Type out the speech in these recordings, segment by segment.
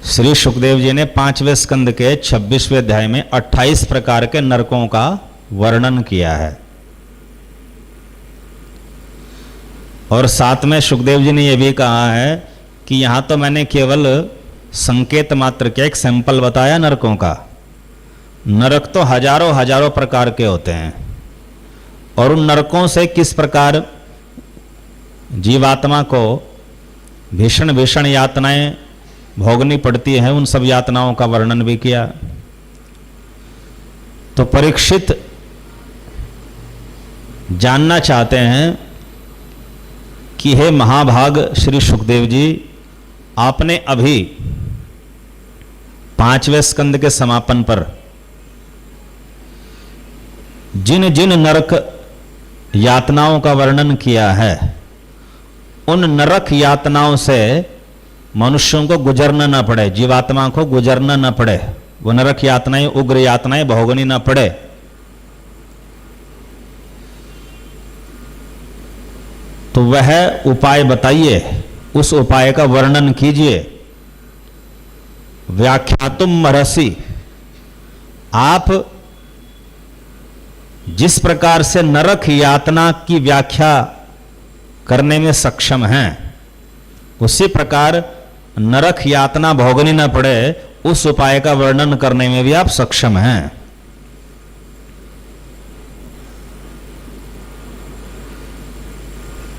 श्री सुखदेव जी ने 5वें स्कंद के 26वें अध्याय में 28 प्रकार के नरकों का वर्णन किया है। और साथ में सुखदेव जी ने यह भी कहा है कि यहां तो मैंने केवल संकेत मात्र के एक सैंपल बताया नरकों का। नरक तो हजारों हजारों प्रकार के होते हैं और उन नरकों से किस प्रकार जीवात्मा को भीषण भीषण यातनाएं भोगनी पड़ती हैं, उन सब यातनाओं का वर्णन भी किया। तो परीक्षित जानना चाहते हैं कि हे महाभाग श्री सुखदेव जी, आपने अभी 5वें स्कंद के समापन पर जिन जिन नरक यातनाओं का वर्णन किया है, उन नरक यातनाओं से मनुष्यों को गुजरना न पड़े, जीवात्मा को गुजरना न पड़े, वो नरक यातनाएं, उग्र यातनाएं भोगनी न पड़े। तो वह उपाय बताइए, उस उपाय का वर्णन कीजिए। व्याख्यातुम अर्हसि, आप जिस प्रकार से नरक यातना की व्याख्या करने में सक्षम हैं, उसी प्रकार नरक यातना भोगनी न पड़े उस उपाय का वर्णन करने में भी आप सक्षम हैं।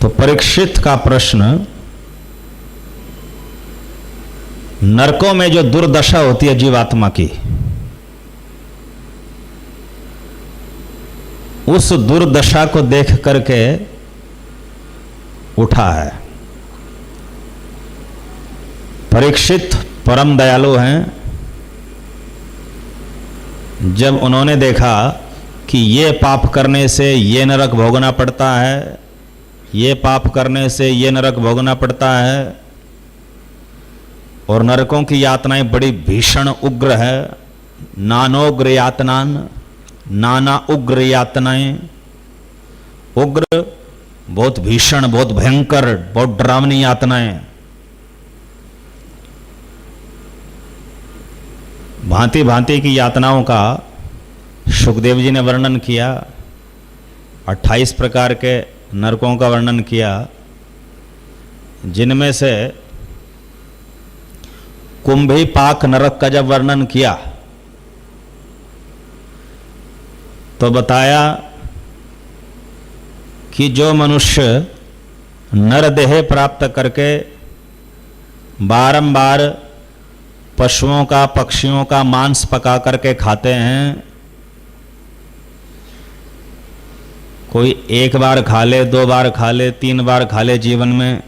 तो परीक्षित का प्रश्न, नरकों में जो दुर्दशा होती है जीवात्मा की, उस दुर्दशा को देख करके उठा है। परीक्षित परम दयालु हैं। जब उन्होंने देखा कि ये पाप करने से ये नरक भोगना पड़ता है, ये पाप करने से ये नरक भोगना पड़ता है, और नरकों की यातनाएं बड़ी भीषण उग्र है, नानोग्र यातनान, नाना उग्र यातनाएं, उग्र बहुत भीषण, बहुत भयंकर, बहुत डरावनी यातनाएं, भांति भांति की यातनाओं का सुखदेव जी ने वर्णन किया। 28 प्रकार के नरकों का वर्णन किया, जिनमें से कुंभी पाक नरक का जब वर्णन किया तो बताया कि जो मनुष्य नरदेह प्राप्त करके बारंबार पशुओं का, पक्षियों का मांस पका करके खाते हैं, कोई एक बार खा ले, 2 बार खा ले, 3 बार खा ले जीवन में,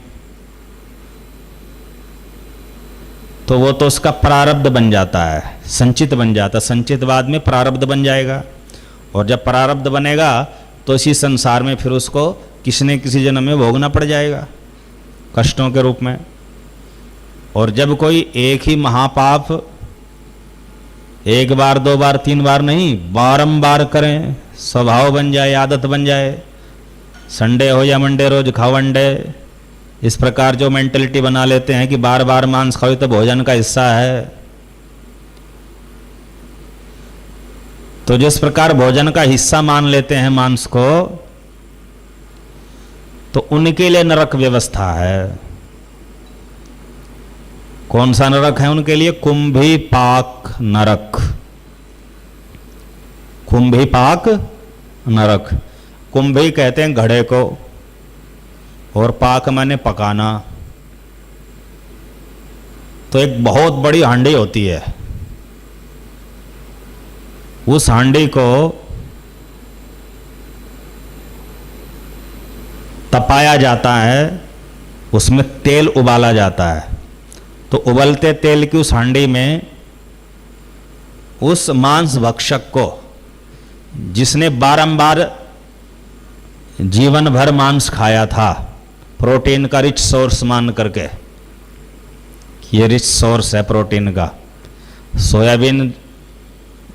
तो वो तो उसका प्रारब्ध बन जाता है, संचित बन जाता है। संचित बाद में प्रारब्ध बन जाएगा, और जब प्रारब्ध बनेगा तो इसी संसार में फिर उसको किसी न किसी जन्म में भोगना पड़ जाएगा कष्टों के रूप में। और जब कोई एक ही महापाप 1 बार, 2 बार, 3 बार नहीं, बारंबार करें, स्वभाव बन जाए, आदत बन जाए, संडे हो या मंडे रोज खाओ अंडे, इस प्रकार जो मेंटलिटी बना लेते हैं कि बार बार मांस खाओ तो भोजन का हिस्सा है, तो जिस प्रकार भोजन का हिस्सा मान लेते हैं मांस को, तो उनके लिए नरक व्यवस्था है। कौन सा नरक है उनके लिए? कुंभी पाक नरक। कुंभी पाक नरक, कुंभी कहते हैं घड़े को, और पाक माने पकाना। तो एक बहुत बड़ी हांडी होती है, उस हांडी को तपाया जाता है, उसमें तेल उबाला जाता है। तो उबलते तेल की उस हांडी में उस मांस भक्षक को, जिसने बारंबार जीवन भर मांस खाया था, प्रोटीन का रिच सोर्स मान करके, ये रिच सोर्स है प्रोटीन का, सोयाबीन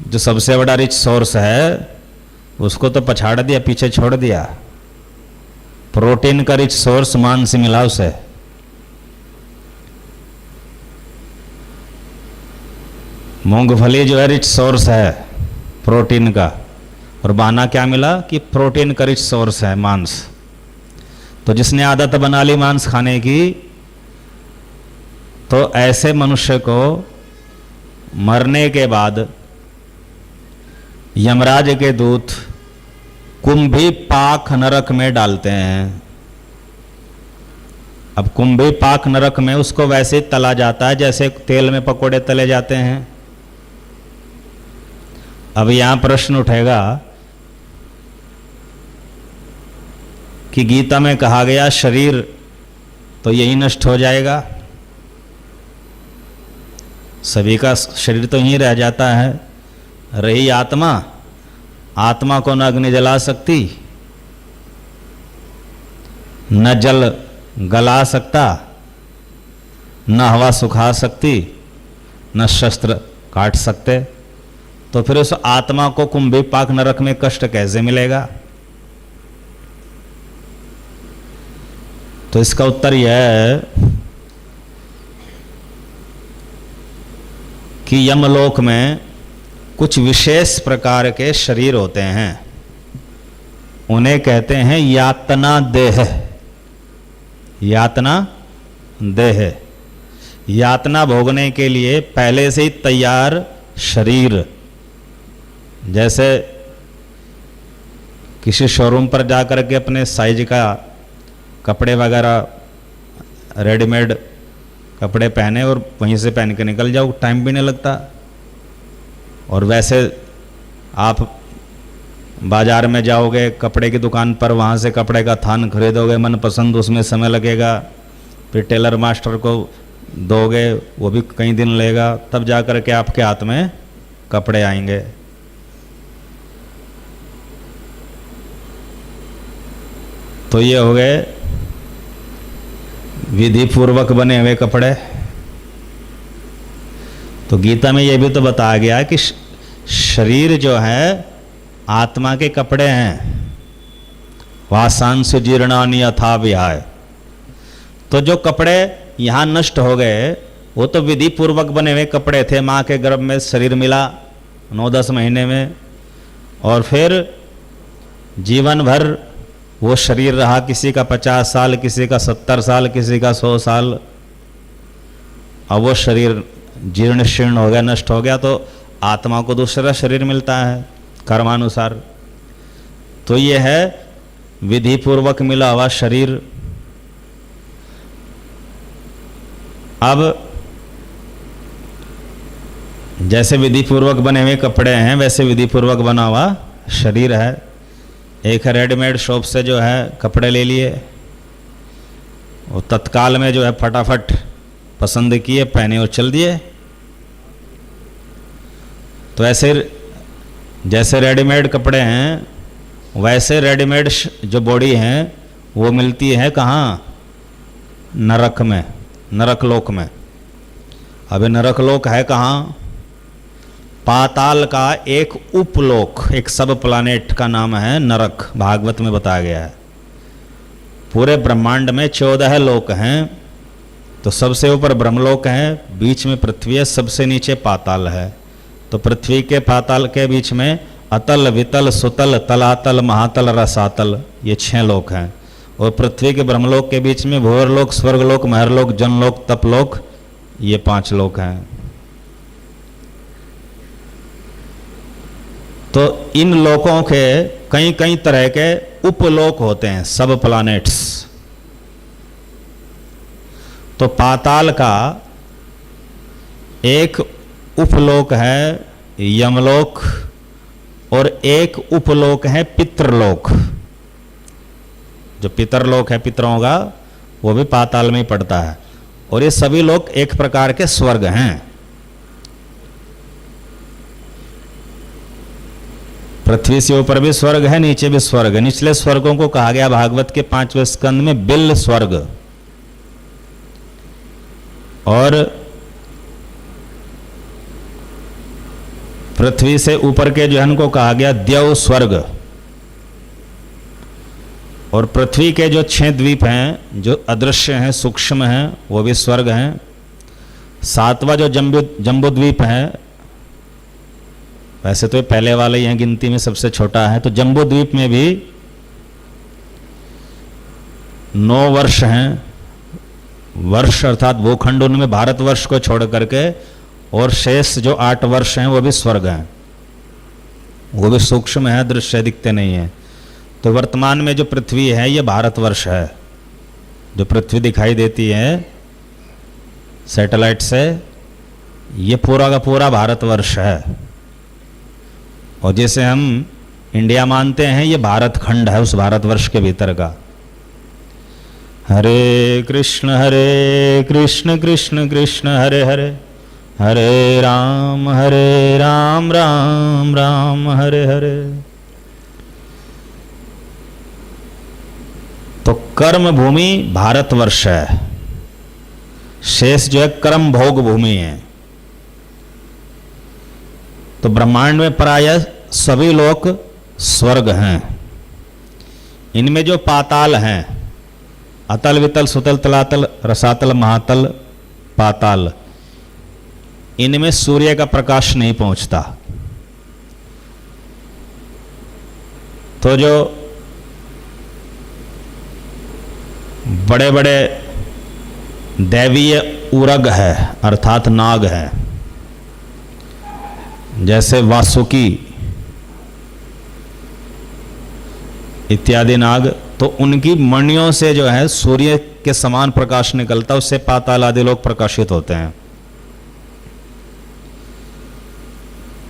जो सबसे बड़ा रिच सोर्स है उसको तो पछाड़ दिया, पीछे छोड़ दिया। प्रोटीन का रिच सोर्स मांस से मिला उसे। मूंगफली जो है रिच सोर्स है प्रोटीन का, और बहाना क्या मिला कि प्रोटीन का रिच सोर्स है मांस। तो जिसने आदत बना ली मांस खाने की, तो ऐसे मनुष्य को मरने के बाद यमराज के दूत कुंभी पाक नरक में डालते हैं। अब कुंभी पाक नरक में उसको वैसे तला जाता है जैसे तेल में पकोड़े तले जाते हैं। अब यहां प्रश्न उठेगा कि गीता में कहा गया शरीर तो यही नष्ट हो जाएगा, सभी का शरीर तो यहीं रह जाता है, रही आत्मा, आत्मा को न अग्नि जला सकती, न जल गला सकता, न हवा सुखा सकती, न शस्त्र काट सकते, तो फिर उस आत्मा को कुंभी पाक नरक में कष्ट कैसे मिलेगा? तो इसका उत्तर यह है कि यमलोक में कुछ विशेष प्रकार के शरीर होते हैं, उन्हें कहते हैं यातना देह। यातना देह, यातना भोगने के लिए पहले से ही तैयार शरीर। जैसे किसी शोरूम पर जाकर के अपने साइज का कपड़े वगैरह रेडीमेड कपड़े पहने और वहीं से पहन के निकल जाओ, टाइम भी नहीं लगता। और वैसे आप बाजार में जाओगे कपड़े की दुकान पर, वहाँ से कपड़े का थान खरीदोगे मनपसंद, उसमें समय लगेगा, फिर टेलर मास्टर को दोगे, वो भी कई दिन लेगा, तब जा कर के आपके हाथ में कपड़े आएंगे। तो ये हो गए विधि पूर्वक बने हुए कपड़े। तो गीता में ये भी तो बताया गया कि शरीर जो है आत्मा के कपड़े हैं, वासांस जीर्णानि यथा विहाय। तो जो कपड़े यहाँ नष्ट हो गए वो तो विधि पूर्वक बने हुए कपड़े थे, माँ के गर्भ में शरीर मिला 9-10 महीने में, और फिर जीवन भर वो शरीर रहा, किसी का 50 साल, किसी का 70 साल, किसी का 100 साल। अब वो शरीर जीर्ण शीर्ण हो गया, नष्ट हो गया, तो आत्मा को दूसरा शरीर मिलता है कर्मानुसार। तो ये है विधि पूर्वक मिला हुआ शरीर। अब जैसे विधि पूर्वक बने हुए कपड़े हैं, वैसे विधि पूर्वक बना हुआ शरीर है। एक रेडीमेड शॉप से जो है कपड़े ले लिए, वो तत्काल में जो है फटाफट पसंद किए, पहने और चल दिए। तो ऐसे जैसे रेडीमेड कपड़े हैं, वैसे रेडीमेड जो बॉडी है वो मिलती है कहाँ? नरक में, नरकलोक में। अबे नरकलोक है कहाँ? पाताल का एक उपलोक, एक सब प्लानेट का नाम है नरक, भागवत में बताया गया है। पूरे ब्रह्मांड में 14 लोक हैं। तो सबसे ऊपर ब्रह्मलोक है, बीच में पृथ्वी है, सबसे नीचे पाताल है। तो पृथ्वी के पाताल के बीच में अतल, वितल, सुतल, तलातल, महातल, रसातल, ये 6 लोक हैं। और पृथ्वी के ब्रह्मलोक के बीच में भूवर्लोक, स्वर्गलोक, महरलोक, जनलोक, तपलोक, ये 5 लोक हैं। तो इन लोकों के कई कई तरह के उपलोक होते हैं, सब प्लैनेट्स। तो पाताल का एक उपलोक है यमलोक, और एक उपलोक है पितृलोक। जो पितरलोक है पितरों का, वो भी पाताल में ही पड़ता है। और ये सभी लोग एक प्रकार के स्वर्ग हैं। पृथ्वी से ऊपर भी स्वर्ग है, नीचे भी स्वर्ग है। निचले स्वर्गों को कहा गया भागवत के 5वें स्कंद में बिल स्वर्ग, और पृथ्वी से ऊपर के जो है उनको कहा गया द्यौ स्वर्ग। और पृथ्वी के जो 6 द्वीप हैं जो अदृश्य हैं, सूक्ष्म हैं, वो भी स्वर्ग हैं। 7वां जो जम्बू द्वीप है वैसे तो ये पहले वाले यहाँ गिनती में सबसे छोटा है। तो जम्बू द्वीप में भी 9 वर्ष हैं, वर्ष अर्थात भूखंड उनमें भारतवर्ष को छोड़ करके, और शेष जो 8 वर्ष हैं वो भी स्वर्ग हैं, वो भी सूक्ष्म है, दृश्य दिखते नहीं है। तो वर्तमान में जो पृथ्वी है ये भारतवर्ष है, जो पृथ्वी दिखाई देती है सैटेलाइट से, ये पूरा का पूरा भारतवर्ष है। और जैसे हम इंडिया मानते हैं, ये भारत खंड है उस भारतवर्ष के भीतर का। हरे कृष्ण कृष्ण कृष्ण हरे हरे, हरे राम राम राम हरे हरे। तो कर्म भूमि भारतवर्ष है, शेष जो है कर्म भोग भूमि है। तो ब्रह्मांड में प्रायः सभी लोक स्वर्ग हैं। इनमें जो पाताल हैं, अतल वितल सुतल तलातल रसातल महातल पाताल, इनमें सूर्य का प्रकाश नहीं पहुंचता। तो जो बड़े बड़े दैवीय उरग है अर्थात नाग है, जैसे वासुकी इत्यादि नाग, तो उनकी मणियों से जो है सूर्य के समान प्रकाश निकलता, उससे पाताल आदि लोग प्रकाशित होते हैं।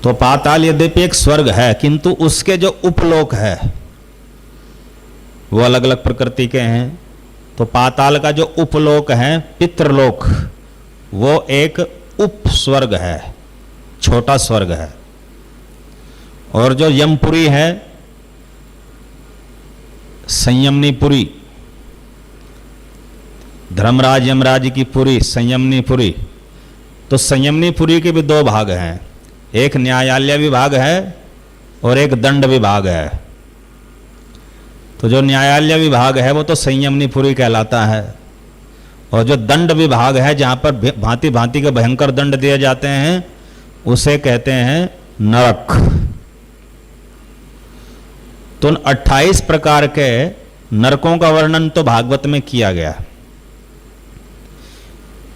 तो पाताल यद्यपि एक स्वर्ग है, किंतु उसके जो उपलोक है वो अलग अलग प्रकृति के हैं। तो पाताल का जो उपलोक है पितृलोक, वो एक उप स्वर्ग है, छोटा स्वर्ग है। और जो यमपुरी है संयमनीपुरी, धर्मराज यमराज की पुरी संयमनीपुरी, तो संयमनीपुरी के भी 2 भाग हैं, एक न्यायालय विभाग है और एक दंड विभाग है। तो जो न्यायालय विभाग है वो तो संयमनीपुरी कहलाता है, और जो दंड विभाग है जहाँ पर भांति भांति के भयंकर दंड दिए जाते हैं उसे कहते हैं नरक। तो उन 28 प्रकार के नरकों का वर्णन तो भागवत में किया गया,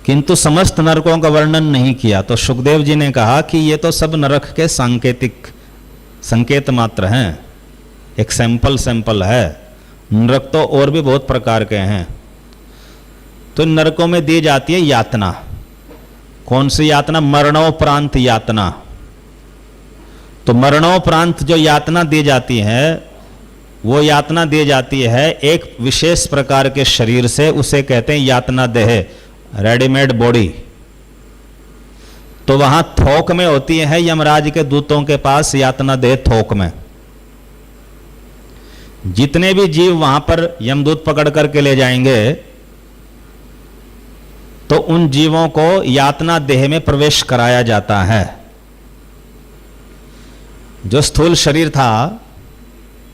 किंतु समस्त नरकों का वर्णन नहीं किया। तो सुखदेव जी ने कहा कि ये तो सब नरक के सांकेतिक संकेत मात्र हैं, एक सैंपल है। नरक तो और भी बहुत प्रकार के हैं। तो नरकों में दी जाती है यातना। कौन सी यातना? मरणोपरांत यातना। तो मरणोपरांत जो यातना दी जाती है, वो यातना दी जाती है एक विशेष प्रकार के शरीर से, उसे कहते हैं यातना देह, रेडीमेड बॉडी। तो वहां थोक में होती है यमराज के दूतों के पास यातना देह, थोक में। जितने भी जीव वहां पर यमदूत पकड़ करके ले जाएंगे, तो उन जीवों को यातना देह में प्रवेश कराया जाता है। जो स्थूल शरीर था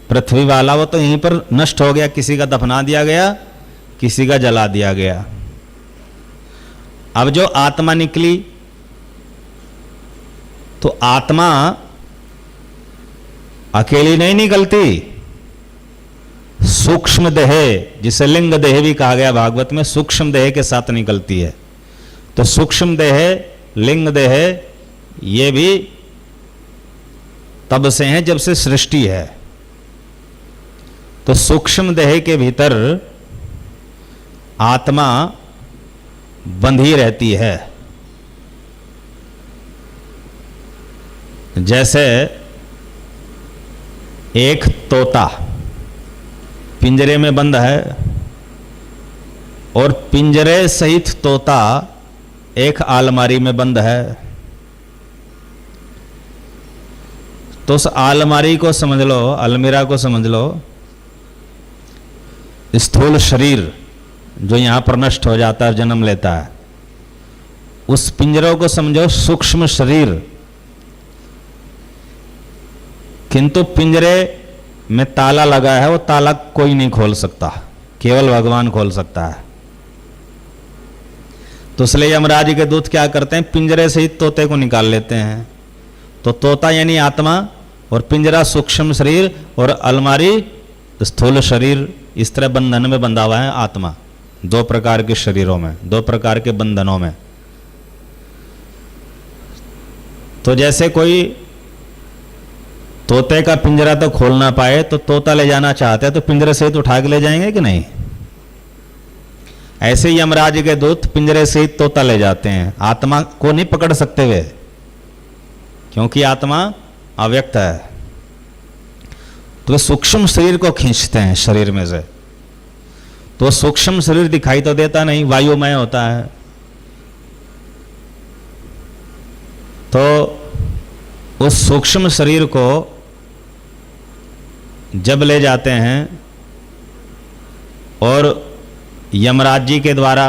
पृथ्वी वाला, वो तो यहीं पर नष्ट हो गया, किसी का दफना दिया गया, किसी का जला दिया गया। अब जो आत्मा निकली, तो आत्मा अकेली नहीं निकलती, सूक्ष्म देह, जिसे लिंग देह भी कहा गया भागवत में, सूक्ष्म देह के साथ निकलती है। तो सूक्ष्म देह, लिंग देह, ये भी तब से हैं जब से सृष्टि है। तो सूक्ष्म देह के भीतर आत्मा बंधी रहती है। जैसे एक तोता पिंजरे में बंद है, और पिंजरे सहित तोता एक आलमारी में बंद है। तो उस आलमारी को समझ लो, अलमीरा को समझ लो, स्थूल शरीर जो यहां पर नष्ट हो जाता है, जन्म लेता है, उस पिंजरों को समझो सूक्ष्म शरीर। किंतु पिंजरे में ताला लगा है, वो ताला कोई नहीं खोल सकता, केवल भगवान खोल सकता है। तो इसलिए यमराज के दूत क्या करते हैं, पिंजरे से ही तोते को निकाल लेते हैं, तो तोता यानी आत्मा, और पिंजरा सूक्ष्म शरीर, और अलमारी स्थूल शरीर। इस तरह बंधन में बंधा हुआ है आत्मा, दो प्रकार के शरीरों में, दो प्रकार के बंधनों में। तो जैसे कोई तोते का पिंजरा तो खोल ना पाए, तो तोता ले जाना चाहते हैं तो पिंजरे से तो उठा के ले जाएंगे कि नहीं? ऐसे ही यमराज के दूत पिंजरे से ही तोता ले जाते हैं, आत्मा को नहीं पकड़ सकते वे, क्योंकि आत्मा अव्यक्त है। तो वे सूक्ष्म शरीर को खींचते हैं शरीर में से, तो सूक्ष्म शरीर दिखाई तो देता नहीं, वायुमय होता है। तो उस सूक्ष्म शरीर को जब ले जाते हैं और यमराज जी के द्वारा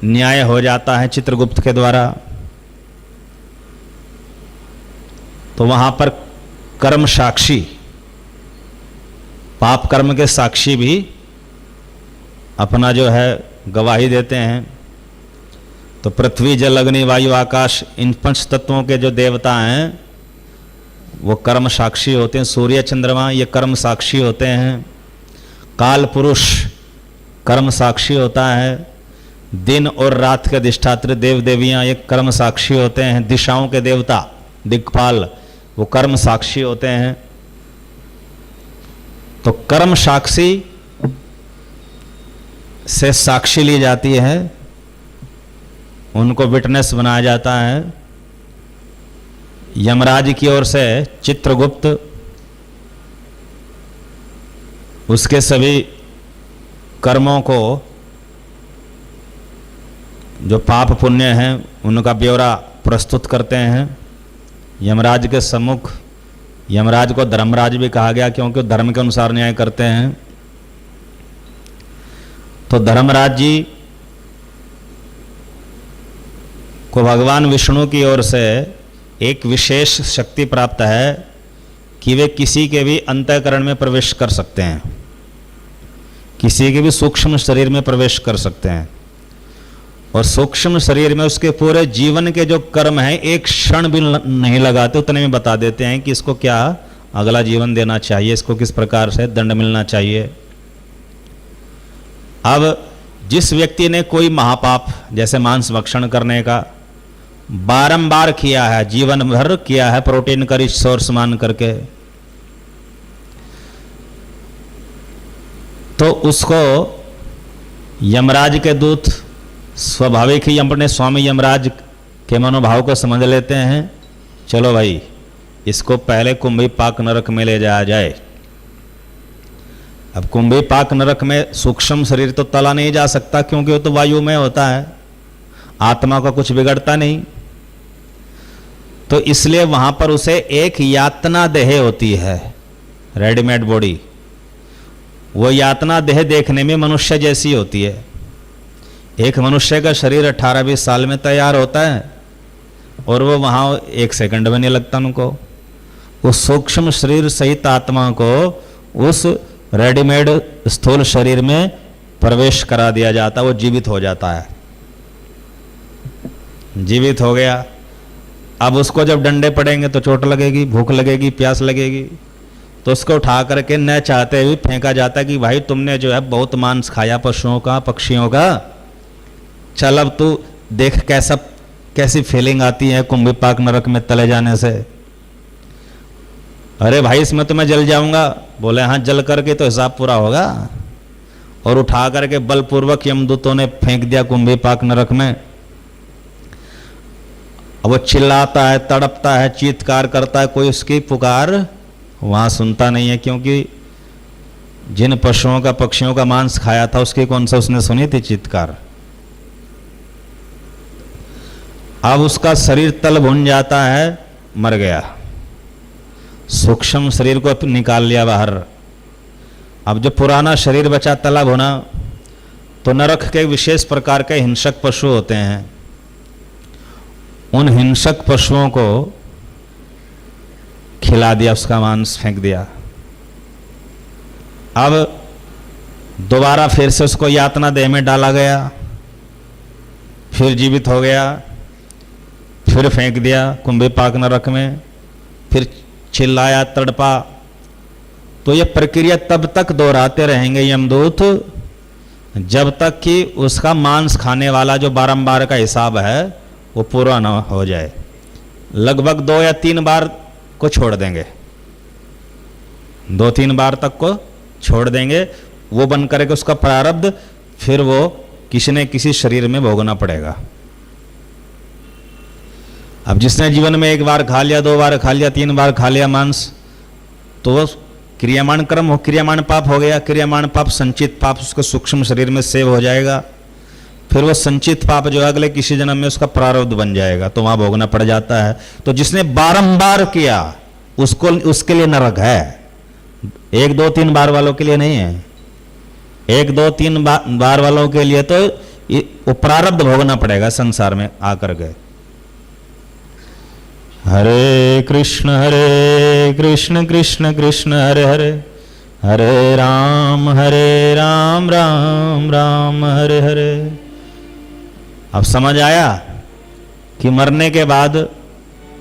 न्याय हो जाता है चित्रगुप्त के द्वारा, तो वहां पर कर्म साक्षी, पाप कर्म के साक्षी भी अपना जो है गवाही देते हैं। तो पृथ्वी जल अग्नि वायु आकाश, इन पंच तत्वों के जो देवता हैं वो कर्म साक्षी होते हैं। सूर्य चंद्रमा ये कर्म साक्षी होते हैं। काल पुरुष कर्म साक्षी होता है। दिन और रात के अधिष्ठात्री देव देवियां ये कर्म साक्षी होते हैं। दिशाओं के देवता दिक्पाल वो कर्म साक्षी होते हैं। तो कर्म साक्षी से साक्षी ली जाती है, उनको विटनेस बनाया जाता है। यमराज की ओर से चित्रगुप्त उसके सभी कर्मों को, जो पाप पुण्य हैं उनका ब्यौरा प्रस्तुत करते हैं यमराज के सम्मुख। यमराज को धर्मराज भी कहा गया क्योंकि धर्म के अनुसार न्याय करते हैं। तो धर्मराज जी को भगवान विष्णु की ओर से एक विशेष शक्ति प्राप्त है कि वे किसी के भी अंतःकरण में प्रवेश कर सकते हैं, किसी के भी सूक्ष्म शरीर में प्रवेश कर सकते हैं। और सूक्ष्म शरीर में उसके पूरे जीवन के जो कर्म हैं एक क्षण भी नहीं लगाते, उतने में बता देते हैं कि इसको क्या अगला जीवन देना चाहिए, इसको किस प्रकार से दंड मिलना चाहिए। अब जिस व्यक्ति ने कोई महापाप जैसे मांस भक्षण करने का बारंबार किया है, जीवन भर किया है, प्रोटीन का रिच सोर्स मान करके, तो उसको यमराज के दूत स्वाभाविक ही अपने स्वामी यमराज के मनोभाव को समझ लेते हैं। चलो भाई इसको पहले कुंभी पाक नरक में ले जाया जाए। अब कुंभी पाक नरक में सूक्ष्म शरीर तो तला नहीं जा सकता क्योंकि वो तो वायु में होता है, आत्मा का कुछ बिगड़ता नहीं। तो इसलिए वहां पर उसे एक यातना देह होती है, रेडीमेड बॉडी। वो यातना देह देखने में मनुष्य जैसी होती है। एक मनुष्य का शरीर 18-20 साल में तैयार होता है और वो वहां 1 सेकंड में नहीं लगता उनको। उस सूक्ष्म शरीर सहित आत्मा को उस रेडीमेड स्थूल शरीर में प्रवेश करा दिया जाता है, वो जीवित हो जाता है। जीवित हो गया, अब उसको जब डंडे पड़ेंगे तो चोट लगेगी, भूख लगेगी, प्यास लगेगी, तो उसको उठा करके न चाहते हुए फेंका जाता है कि भाई तुमने जो है बहुत मांस खाया पशुओं का, पक्षियों का, चल अब तू देख कैसी फीलिंग आती है कुंभी पाक नरक में तले जाने से। अरे भाई इसमें तो मैं जल जाऊंगा। बोले हाँ जल करके तो हिसाब पूरा होगा। और उठा करके बलपूर्वक यमदूतों ने फेंक दिया कुंभी पाक नरक में। अब वो चिल्लाता है, तड़पता है, चीत्कार करता है, कोई उसकी पुकार वहां सुनता नहीं है, क्योंकि जिन पशुओं का पक्षियों का मांस खाया था उसकी कौन सा उसने सुनी थी चीत्कार। अब उसका शरीर तल भुन जाता है, मर गया। सूक्ष्म शरीर को निकाल लिया बाहर। अब जो पुराना शरीर बचा तला भुना, तो नरक के विशेष प्रकार के हिंसक पशु होते हैं। उन हिंसक पशुओं को खिला दिया, उसका मांस फेंक दिया। अब दोबारा फिर से उसको यातना देह में डाला गया, फिर जीवित हो गया, फिर फेंक दिया कुंभे पाक नरक में, फिर चिल्लाया, तड़पा। तो ये प्रक्रिया तब तक दोहराते रहेंगे यमदूत जब तक कि उसका मांस खाने वाला जो बारंबार का हिसाब है वो पूरा न हो जाए। लगभग 2 या 3 बार को छोड़ देंगे, 2-3 बार तक को छोड़ देंगे। वो बन करके उसका प्रारब्ध फिर वो किसी न किसी शरीर में भोगना पड़ेगा। अब जिसने जीवन में 1 बार खा लिया, 2 बार खा लिया, 3 बार खा लिया मांस, तो वो क्रियामान कर्म हो, क्रियामान पाप हो गया। क्रियामान पाप संचित पाप उसके सूक्ष्म शरीर में सेव हो जाएगा। फिर वो संचित पाप जो अगले किसी जन्म में उसका प्रारब्ध बन जाएगा, तो वहां भोगना पड़ जाता है। तो जिसने बारंबार किया उसको, उसके लिए नरक है, 1, 2, 3 बार वालों के लिए नहीं है। 1, 2, 3 बार वालों के लिए तो वो प्रारब्ध भोगना पड़ेगा संसार में आकर के। हरे कृष्ण कृष्ण कृष्ण हरे हरे, हरे राम राम राम हरे हरे। अब समझ आया कि मरने के बाद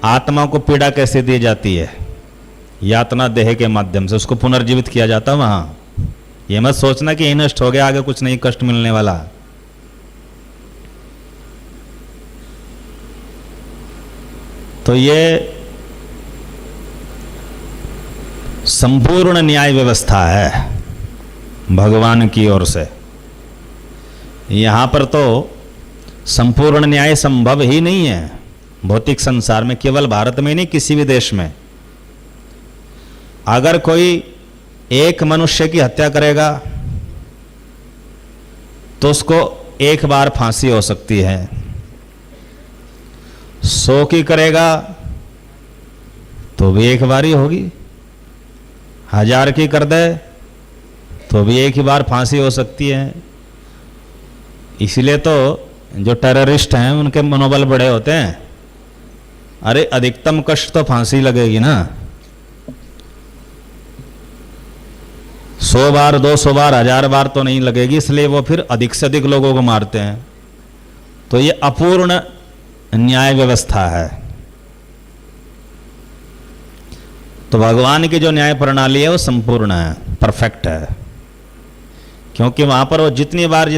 आत्मा को पीड़ा कैसे दी जाती है? यातना देह के माध्यम से उसको पुनर्जीवित किया जाता है वहां। ये मत सोचना कि यही नष्ट हो गया, आगे कुछ नहीं कष्ट मिलने वाला। तो ये संपूर्ण न्याय व्यवस्था है भगवान की ओर से। यहां पर तो संपूर्ण न्याय संभव ही नहीं है भौतिक संसार में, केवल भारत में नहीं, किसी भी देश में। अगर कोई एक मनुष्य की हत्या करेगा तो उसको 1 बार फांसी हो सकती है, 100 की करेगा तो भी 1 बार ही होगी, 1000 की कर दे तो भी 1 ही बार फांसी हो सकती है। इसलिए तो जो टेररिस्ट हैं उनके मनोबल बड़े होते हैं। अरे अधिकतम कष्ट तो फांसी लगेगी ना, 100 बार, 200 बार, 1000 बार तो नहीं लगेगी, इसलिए वो फिर अधिक से अधिक लोगों को मारते हैं। तो ये अपूर्ण न्याय व्यवस्था है। तो भगवान की जो न्याय प्रणाली है वो संपूर्ण है, परफेक्ट है। क्योंकि वहां पर वो जितनी बार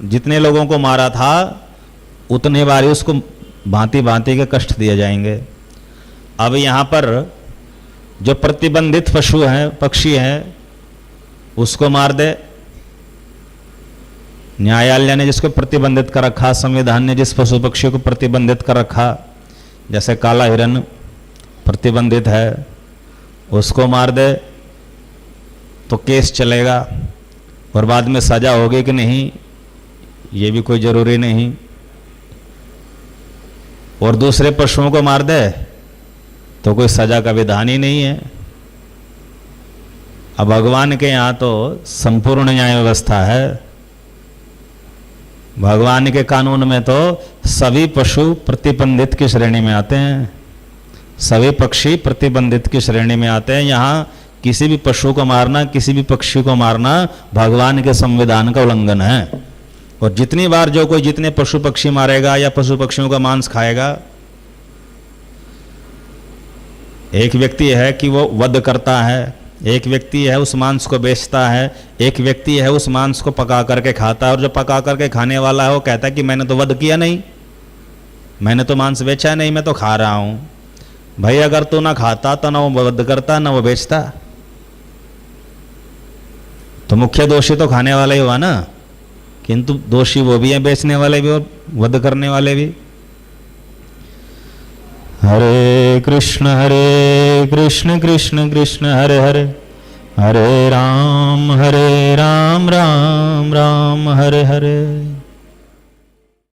जितने लोगों को मारा था उतने बार ही उसको भांति भांति के कष्ट दिए जाएंगे। अब यहां पर जो प्रतिबंधित पशु है, पक्षी है, उसको मार दे, न्यायालय ने जिसको प्रतिबंधित कर रखा, संविधान ने जिस पशु पक्षी को प्रतिबंधित कर रखा, जैसे काला हिरन प्रतिबंधित है, उसको मार दे तो केस चलेगा और बाद में सजा होगी कि नहीं ये भी कोई जरूरी नहीं। और दूसरे पशुओं को मार दे तो कोई सजा का विधान ही नहीं है। अब भगवान के यहाँ तो संपूर्ण न्याय व्यवस्था है। भगवान के कानून में तो सभी पशु प्रतिबंधित की श्रेणी में आते हैं, सभी पक्षी प्रतिबंधित की श्रेणी में आते हैं। यहाँ किसी भी पशु को मारना, किसी भी पक्षी को मारना भगवान के संविधान का उल्लंघन है। और जितनी बार जो कोई जितने पशु पक्षी मारेगा या पशु पक्षियों का मांस खाएगा, एक व्यक्ति है कि वो वध करता है, एक व्यक्ति है उस मांस को बेचता है, एक व्यक्ति है उस मांस को पका करके खाता है। और जो पका करके खाने वाला है वो कहता है कि मैंने तो वध किया नहीं, मैंने तो मांस बेचा नहीं, मैं तो खा रहा हूं। भाई अगर तू ना खाता तो ना वो वध करता ना वो बेचता, तो मुख्य दोषी तो खाने वाला ही हुआ ना, किंतु दोषी वो भी है, बेचने वाले भी और वध करने वाले भी। हरे कृष्ण कृष्ण कृष्ण हरे हरे, हरे राम राम राम हरे हरे।